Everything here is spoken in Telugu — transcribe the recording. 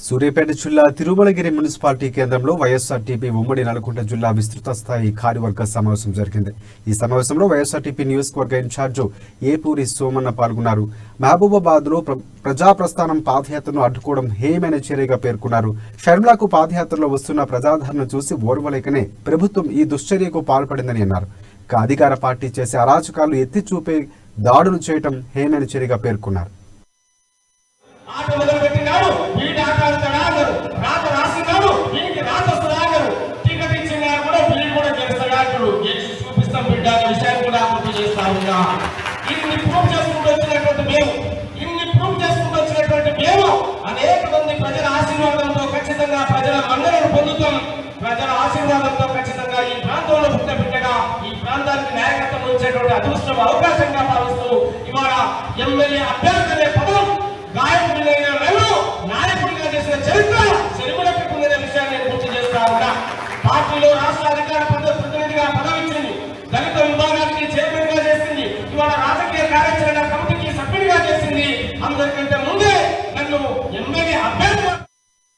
సూర్యాపేట జిల్లా తిరుమలగిరి మున్సిపాలిటీ కేంద్రంలో వైఎస్ఆర్టీపీ ఉమ్మడి నల్గొండ జిల్లా విస్తృత స్థాయి కార్యవర్గ సమావేశం జరిగింది. ఈ సమావేశంలో వైఎస్ఆర్టీపీ నియోజకవర్గ ఇన్ఛార్జ్ ఏపూరి సోమన్న పాల్గొన్నారు. మహబూబాబాద్ లో ప్రజాప్రస్థానం పాదయాత్రను అడ్డుకోవడం హేయమైన చర్యగా పేర్కొన్నారు. షర్మిలాకు పాదయాత్రలో వస్తున్న ప్రజాదరణ చూసి ఓర్వలేకనే ప్రభుత్వం ఈ దుశ్చర్యకు పాల్పడిందని అన్నారు. అధికార పార్టీ చేసే అరాచకాలు ఎత్తి చూపే దాడులు చేయడం హేయమైన చర్యగా పేర్కొన్నారు. అనేక మంది ప్రజల ఆశీర్వాదంతో ఖచ్చితంగా ప్రజల మన్ననను పొందుతాం. ప్రజల ఆశీర్వాదంతో ఖచ్చితంగా ఈ ప్రాంతంలో పుట్టిన బిడ్డగా ఈ ప్రాంతానికి నాయకత్వం వచ్చేటువంటి అదృష్టం అవకాశంగా భావిస్తూ ఇవాళ ఎమ్మెల్యే అభ్యర్థి పదం గాయకుడినైన నన్ను నాయకుడిగా చేసిన చరిత్ర శర్మిలకు ఉందనే విషయాన్ని నేను గుర్తు చేస్తా ఉన్నా. పార్టీలో రాష్ట్ర అధికార ప్రతినిధిగా పదవి ఇచ్చింది.